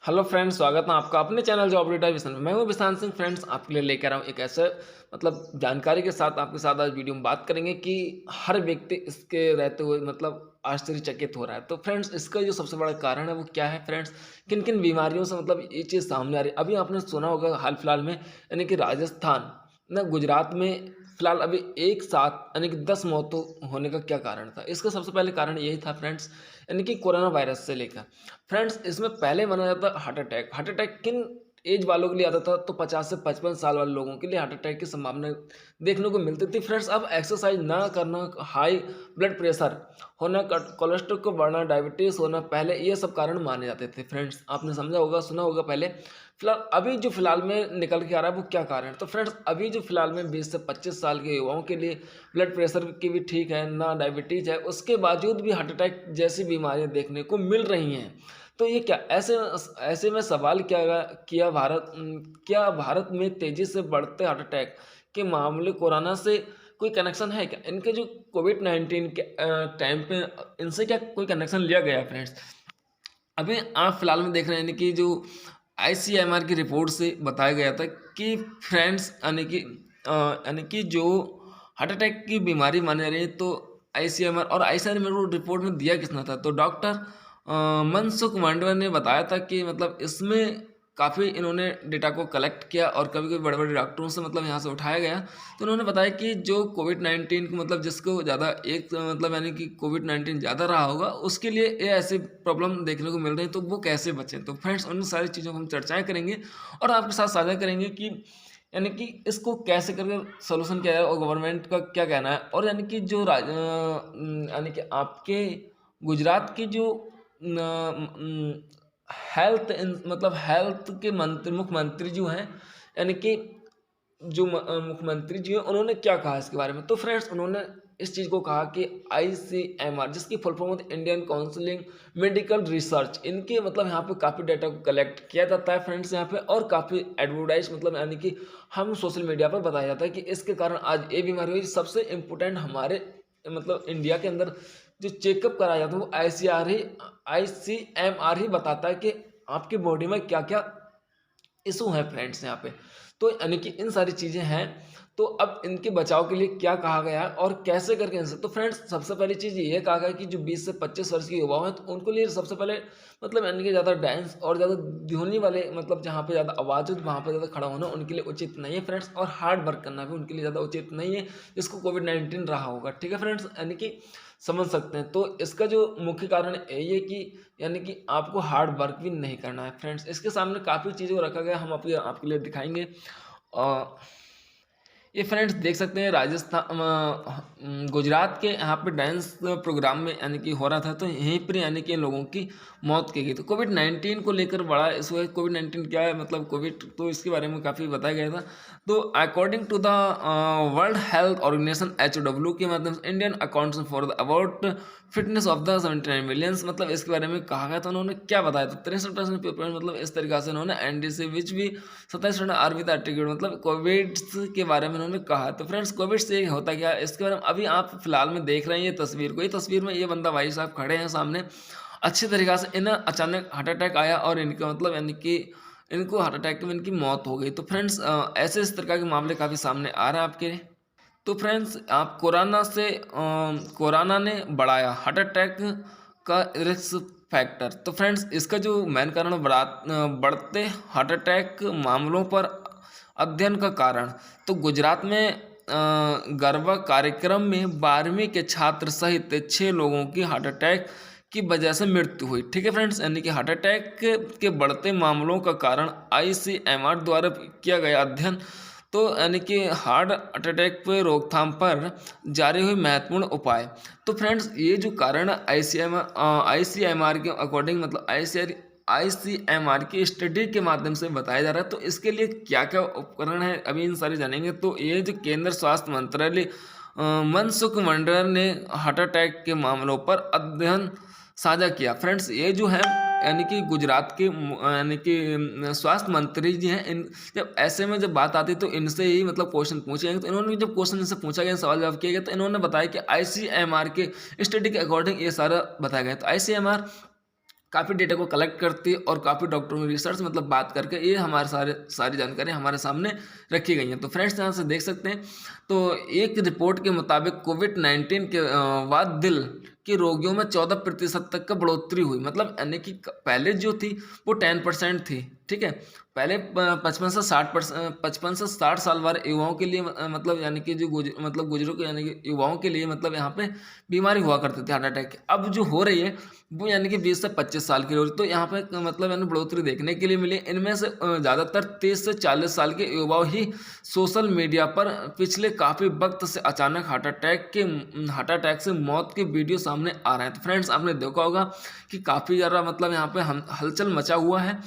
Hello friends, स्वागत है आपका अपने चैनल जॉब डेटा विजन में। मैं हूं विशांत सिंह। फ्रेंड्स, आपके लिए लेकर आया हूं एक ऐसे जानकारी के साथ आपके साथ आज वीडियो में बात करेंगे कि हर व्यक्ति इसके रहते हुए आश्चर्यचकित हो रहा है। तो फ्रेंड्स, इसका जो सबसे बड़ा कारण है वो क्या है फ्रेंड्स? किन किन बीमारियों से ये चीज़ सामने आ रही है? अभी आपने सुना होगा हाल फिलहाल में, यानी कि राजस्थान ना गुजरात में फिलहाल अभी एक साथ यानी कि 10 मौतों होने का क्या कारण था? इसका सबसे पहले कारण यही था फ्रेंड्स, यानी कि कोरोना वायरस से लेकर। फ्रेंड्स, इसमें पहले माना जाता हार्ट अटैक। हार्ट अटैक किन एज वालों के लिए आता था? तो 50 से 55 साल वाले लोगों के लिए हार्ट अटैक की संभावना देखने को मिलती थी। फ्रेंड्स, अब एक्सरसाइज ना करना, हाई ब्लड प्रेशर होना, कोलेस्ट्रॉल को बढ़ना, डायबिटीज होना, पहले ये सब कारण माने जाते थे। फ्रेंड्स, आपने समझा होगा, सुना होगा पहले। फिलहाल अभी जो फिलहाल में निकल के आ रहा है वो क्या कारण है? तो फ्रेंड्स, अभी जो फिलहाल में 20 से 25 साल के युवाओं के लिए ब्लड प्रेशर की भी ठीक है ना, डायबिटीज है, उसके बावजूद भी हार्ट अटैक जैसी बीमारियां देखने को मिल रही हैं। तो ये क्या ऐसे ऐसे में सवाल क्या भारत में तेजी से बढ़ते हार्ट अटैक के मामले कोरोना से कोई कनेक्शन है क्या? इनके जो कोविड-19 के टाइम पे इनसे क्या कोई कनेक्शन लिया गया है फ्रेंड्स? अभी आप फिलहाल में देख रहे हैं कि जो आईसीएमआर की रिपोर्ट से बताया गया था कि फ्रेंड्स, यानी कि जो हार्ट अटैक की बीमारी मानी जा रही है, तो आईसीएमआर और आईसीएमआर रिपोर्ट में दिया किसने था? तो डॉक्टर मनसुख मांडविया ने बताया था कि इसमें काफ़ी इन्होंने डेटा को कलेक्ट किया और कभी-कभी बड़े-बड़े डॉक्टरों से यहाँ से उठाया गया। तो उन्होंने बताया कि जो कोविड-19 को जिसको ज़्यादा यानी कि कोविड-19 ज़्यादा रहा होगा, उसके लिए ये ऐसी प्रॉब्लम देखने को मिल रही है, तो वो कैसे बचें? तो फ्रेंड्स, उन सारी चीज़ों को हम चर्चाएँ करेंगे और आपके साथ साझा करेंगे कि यानी कि इसको कैसे करके सॉल्यूशन किया जाए और गवर्नमेंट का क्या कहना है। और यानी कि आपके गुजरात की जो हेल्थ के मुख्यमंत्री जो हैं, यानी कि मुख्यमंत्री जी हैं, उन्होंने क्या कहा इसके बारे में? तो फ्रेंड्स, उन्होंने इस चीज़ को कहा कि आईसीएमआर, जिसकी फुल फॉर्म होती है इंडियन काउंसिलिंग मेडिकल रिसर्च, इनके यहाँ पे काफ़ी डाटा को कलेक्ट किया जाता है फ्रेंड्स यहाँ पे, और काफ़ी एडवर्टाइज यानी कि हम सोशल मीडिया पर बताया जाता है कि इसके कारण आज ये बीमारी हुई। सबसे इम्पोर्टेंट हमारे इंडिया के अंदर जो चेकअप कराया जाता है वो आईसीएमआर ही बताता है कि आपकी बॉडी में क्या क्या इशू है फ्रेंड्स यहाँ पे। तो यानी कि इन सारी चीज़ें हैं। तो अब इनके बचाव के लिए क्या कहा गया है और कैसे करके इनसे, तो फ्रेंड्स, सबसे पहली चीज़ ये कहा गया है कि जो 20 से 25 वर्ष के युवा हैं, तो उनको लिए सबसे पहले यानी कि ज़्यादा डांस और ज़्यादा ध्वनि वाले जहाँ पे ज़्यादा आवाज़ हो वहाँ पे ज़्यादा खड़ा होना उनके लिए उचित नहीं है फ्रेंड्स, और हार्ड वर्क करना भी उनके लिए ज़्यादा उचित नहीं है, जिसको कोविड-19 रहा होगा। ठीक है फ्रेंड्स, यानी कि समझ सकते हैं। तो इसका जो मुख्य कारण यही है कि यानी कि आपको हार्ड वर्क भी नहीं करना है फ्रेंड्स। इसके सामने काफ़ी चीज़ों को रखा गया, हम आपके आपके लिए दिखाएँगे। अ, ये फ्रेंड्स देख सकते हैं, गुजरात के यहाँ पे डांस प्रोग्राम में यानी कि हो रहा था, तो यहीं पर यानी कि लोगों की मौत की गई। तो कोविड-19 को लेकर बड़ा इशू है। कोविड-19 क्या है, कोविड, तो इसके बारे में काफ़ी बताया गया था। तो according to the World Health Organization HOW के माध्यम से Indian accounts for the about fitness of the 79 millions, इसके बारे में कहा गया था। उन्होंने क्या बताया था? 63% पीपल, इस तरीक़ा से उन्होंने एनडीसी विच भी 27% आर विद एट्रीब्यूट, कोविड के बारे में उन्होंने कहा। तो फ्रेंड्स, कोविड से होता क्या है इसके बारे में अभी आप फिलहाल में देख रहे हैं ये तस्वीर को। ये तस्वीर में ये बंदा भाई साहब खड़े हैं सामने, अच्छी तरीक़ा से इन्हें अचानक हार्ट अटैक आया और इनका यानी कि इनको हार्ट अटैक में इनकी मौत हो गई। तो फ्रेंड्स, ऐसे इस तरह के मामले काफ़ी सामने आ रहे हैं आपके। तो फ्रेंड्स, आप कोरोना ने बढ़ाया हार्ट अटैक का रिस्क फैक्टर। तो फ्रेंड्स, इसका जो मेन कारण बढ़ते हार्ट अटैक मामलों पर अध्ययन का कारण, तो गुजरात में गरबा कार्यक्रम में 12वीं के छात्र सहित 6 लोगों की हार्ट अटैक की वजह से मृत्यु हुई। ठीक है फ्रेंड्स, यानी कि हार्ट अटैक के बढ़ते मामलों का कारण आईसीएमआर द्वारा किया गया अध्ययन। तो यानी कि हार्ट अटैक पे रोकथाम पर जारी हुई महत्वपूर्ण उपाय। तो फ्रेंड्स, ये जो कारण आईसीएमआर के अकॉर्डिंग आईसीएमआर की स्टडी के माध्यम से बताया जा रहा है। तो इसके लिए क्या क्या उपकरण है अभी इन सारे जानेंगे। तो ये जो केंद्र स्वास्थ्य मंत्रालय मनसुख मंडाविया ने हार्ट अटैक के मामलों पर अध्ययन साझा किया। फ्रेंड्स, ये जो है यानी कि गुजरात के यानी कि स्वास्थ्य मंत्री जी हैं। इन जब ऐसे में जब बात आती है तो इनसे ही क्वेश्चन पूछे जाएंगे। तो इन्होंने जब क्वेश्चन इनसे पूछा गया, सवाल जवाब किया गया, तो इन्होंने बताया कि आईसीएमआर के स्टडी के अकॉर्डिंग ये सारा बताया गया। तो आईसीएमआर काफ़ी डेटा को कलेक्ट करती है और काफ़ी डॉक्टरों की रिसर्च मतलब बात करके ये हमारे सारी जानकारी हमारे सामने रखी गई हैं। तो फ्रेंड्स यहाँ से देख सकते हैं, तो एक रिपोर्ट के मुताबिक कोविड-19 के बाद दिल के रोगियों में 14% तक का बढ़ोतरी हुई। मतलब यानी कि पहले जो थी वो 10% थी, ठीक है। पहले 55 से 60 साल वाले युवाओं के लिए मतलब यानी कि जो बुजुर्ग यानी कि युवाओं के लिए मतलब यहाँ पे बीमारी हुआ करती थी हार्ट अटैक की। अब जो हो रही है वो यानी कि 20 से 25 साल की हो रही है। तो यहाँ पे मतलब यानी बढ़ोतरी देखने के लिए मिली। इनमें से ज़्यादातर 30 से 40 साल के युवा ही सोशल मीडिया पर पिछले काफ़ी वक्त से अचानक हार्ट अटैक से मौत के वीडियो सामने आ रहे हैं। तो फ्रेंड्स आपने देखा होगा कि काफ़ी ज़्यादा मतलब यहाँ पे हलचल मचा हुआ है।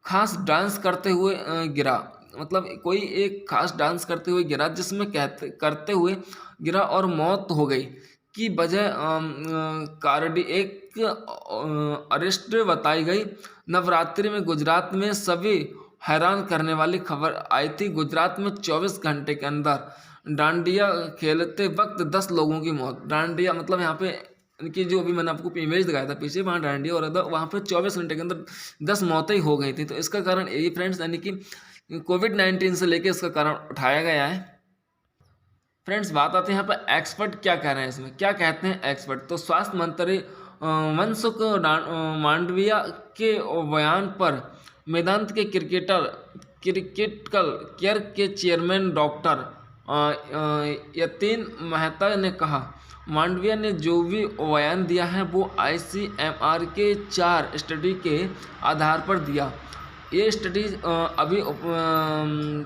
खास डांस करते हुए गिरा, मतलब कोई एक खास डांस करते हुए गिरा जिसमें करते हुए गिरा और मौत हो गई की वजह कार्डियक अरेस्ट बताई गई। नवरात्रि में गुजरात में सभी हैरान करने वाली खबर आई थी। गुजरात में 24 घंटे के अंदर डांडिया खेलते वक्त 10 लोगों की मौत। डांडिया मतलब यहाँ पे कि जो अभी मैंने आपको इमेज दिखाया था पीछे, वहाँ डांडिया हो रहा था, वहाँ पे 24 घंटे के अंदर 10 मौतें ही हो गई थी। तो इसका कारण यही फ्रेंड्स यानी कि कोविड-19 से लेके इसका कारण उठाया गया है। फ्रेंड्स बात आती है यहाँ पर एक्सपर्ट क्या कह रहे हैं, इसमें क्या कहते हैं एक्सपर्ट। तो स्वास्थ्य मंत्री मनसुख मांडविया के बयान पर मेदांत के क्रिटिकल केयर के चेयरमैन डॉक्टर यतीन मेहता ने कहा, मांडविया ने जो भी बयान दिया है वो ICMR के 4 स्टडी के आधार पर दिया। ये स्टडीज़ अभी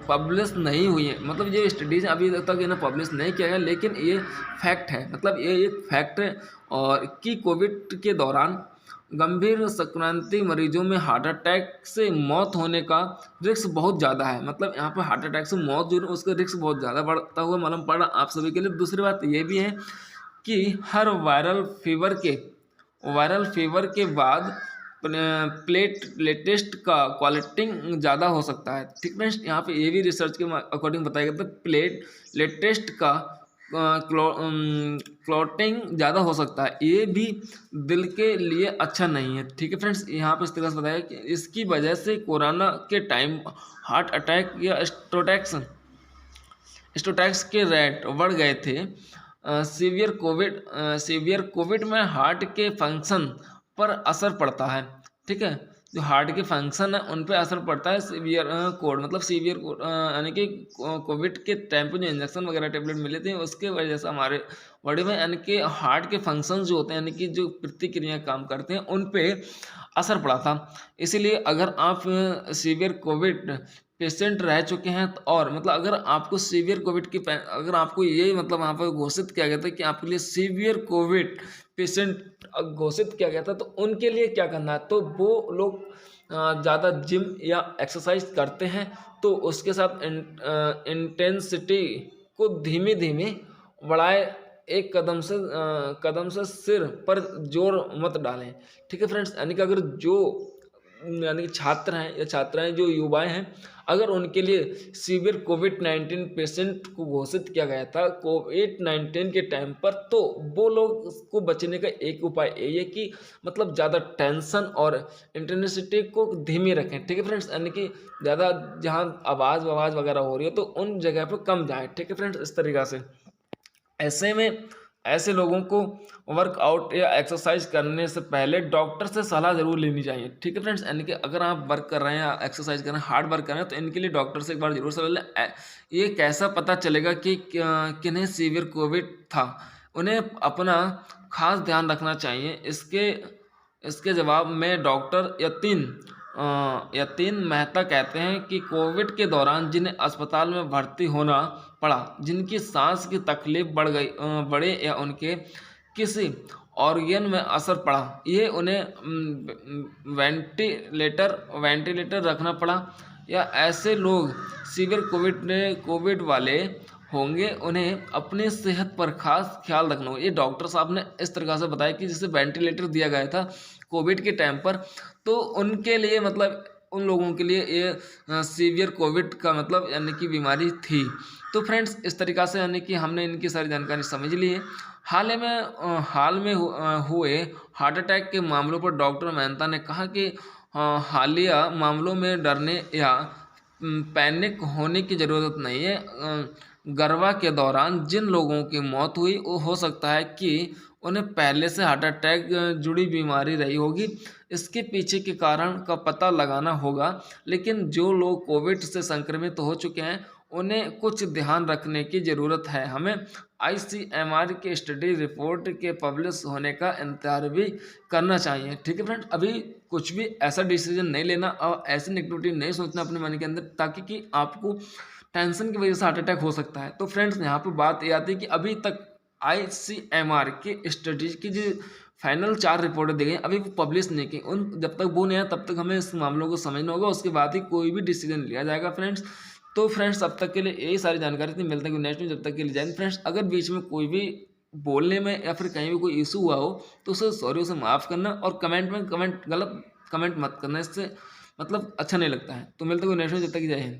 पब्लिश नहीं हुई है, मतलब ये स्टडीज़ अभी तक इन्हें पब्लिश नहीं किया गया, लेकिन ये फैक्ट है, मतलब ये एक फैक्ट है। और कि कोविड के दौरान गंभीर संक्रांति मरीजों में हार्ट अटैक से मौत होने का रिस्क बहुत ज़्यादा है। मतलब यहाँ पर हार्ट अटैक से मौत जो है उसका रिस्क बहुत ज़्यादा बढ़ता हुआ मालूम पड़ा आप सभी के लिए। दूसरी बात ये भी है कि हर वायरल फीवर के बाद लेटेस्ट का क्वालिटिंग ज़्यादा हो सकता है, ठीक है। यहाँ पे ये भी रिसर्च के अकॉर्डिंग बताया गया था, लेटेस्ट का क्लॉटिंग ज़्यादा हो सकता है, ये भी दिल के लिए अच्छा नहीं है, ठीक है फ्रेंड्स। यहाँ पे इस तरह से बताया कि इसकी वजह से कोरोना के टाइम हार्ट अटैक या स्टोटैक्स के रेट बढ़ गए थे। सीवियर कोविड में हार्ट के फंक्शन पर असर पड़ता है, ठीक है। जो हार्ट के फंक्शन है उन पे असर पड़ता है। सीवियर कोड यानी कि कोविड के टाइम पे जो इंजेक्शन वगैरह टेबलेट मिले थे उसके वजह से हमारे बॉडी में यानी कि हार्ट के फंक्शन जो होते हैं यानी कि जो प्रतिक्रिया काम करते हैं उन पे असर पड़ा था। इसीलिए अगर आप सीवियर कोविड पेशेंट रह चुके हैं और मतलब अगर आपको सीवियर कोविड की अगर आपको ये मतलब वहाँ पर घोषित किया गया था कि आपके लिए सीवियर कोविड पेशेंट घोषित किया गया था, तो उनके लिए क्या करना है, तो वो लोग ज़्यादा जिम या एक्सरसाइज करते हैं तो उसके साथ इंटेंसिटी को धीमे धीमे बढ़ाए, एक कदम से सिर पर जोर मत डालें, ठीक है फ्रेंड्स। यानी कि अगर जो यानी कि छात्र हैं या छात्राएं जो युवाएं हैं, अगर उनके लिए सीवियर कोविड-19 पेशेंट को घोषित किया गया था कोविड-19 के टाइम पर, तो वो लोग उसको बचने का एक उपाय यही है कि मतलब ज़्यादा टेंशन और इंटेंसिटी को धीमी रखें, ठीक है फ्रेंड्स। यानी कि ज़्यादा जहाँ आवाज़ वगैरह हो रही है तो उन जगह पर कम जाए, ठीक है फ्रेंड्स। इस तरीक़ा से ऐसे में ऐसे लोगों को वर्कआउट या एक्सरसाइज करने से पहले डॉक्टर से सलाह जरूर लेनी चाहिए, ठीक है फ्रेंड्स। यानी कि अगर आप वर्क कर रहे हैं या एक्सरसाइज कर रहे हैं, हार्ड वर्क कर रहे हैं, तो इनके लिए डॉक्टर से एक बार जरूर सलाह लें। ये कैसा पता चलेगा कि किन्हें सीवियर कोविड था, उन्हें अपना खास ध्यान रखना चाहिए। इसके जवाब में डॉक्टर यतीन मेहता कहते हैं कि कोविड के दौरान जिन्हें अस्पताल में भर्ती होना पड़ा, जिनकी सांस की तकलीफ बढ़े या उनके किसी ऑर्गन में असर पड़ा, ये उन्हें वेंटिलेटर रखना पड़ा, या ऐसे लोग सीवियर कोविड वाले होंगे, उन्हें अपने सेहत पर खास ख्याल रखना होगा। ये डॉक्टर साहब ने इस तरह से बताया कि जिसे वेंटिलेटर दिया गया था कोविड के टाइम पर, तो उनके लिए मतलब उन लोगों के लिए ये सीवियर कोविड का मतलब यानी कि बीमारी थी। तो फ्रेंड्स इस तरीक़ा से यानी कि हमने इनकी सारी जानकारी समझ ली है। हाल में हुए हार्ट अटैक के मामलों पर डॉक्टर मेहता ने कहा कि हालिया मामलों में डरने या पैनिक होने की ज़रूरत नहीं है। गरबा के दौरान जिन लोगों की मौत हुई वो हो सकता है कि उन्हें पहले से हार्ट अटैक जुड़ी बीमारी रही होगी। इसके पीछे के कारण का पता लगाना होगा, लेकिन जो लोग कोविड से संक्रमित हो चुके हैं उन्हें कुछ ध्यान रखने की ज़रूरत है। हमें आईसीएमआर की स्टडी रिपोर्ट के पब्लिश होने का इंतज़ार भी करना चाहिए। ठीक है फ्रेंड्स, अभी कुछ भी ऐसा डिसीजन नहीं लेना और ऐसी नेगेटिविटी नहीं सोचना अपने मन के अंदर, ताकि कि आपको टेंशन की वजह से हार्ट अटैक हो सकता है। तो फ्रेंड्स यहाँ पे बात ये आती है कि अभी तक आईसीएमआर के स्टडीज की जो फाइनल 4 रिपोर्टें दी गई अभी वो पब्लिश नहीं की। उन जब तक वो नहीं आया तब तक हमें इस मामलों को समझना होगा, उसके बाद ही कोई भी डिसीजन लिया जाएगा फ्रेंड्स। तो फ्रेंड्स अब तक के लिए यही सारी जानकारी थी। मिलते हैं नेक्स्ट में, जब तक के लिए जय हिंद। फ्रेंड्स अगर बीच में कोई भी बोलने में या फिर कहीं भी कोई इशू हुआ हो तो उसे सॉरी, उसे माफ़ करना, और गलत कमेंट मत करना, इससे मतलब अच्छा नहीं लगता है। तो मिलते हैं नेक्स्ट में, जब तक कि जय हिंद।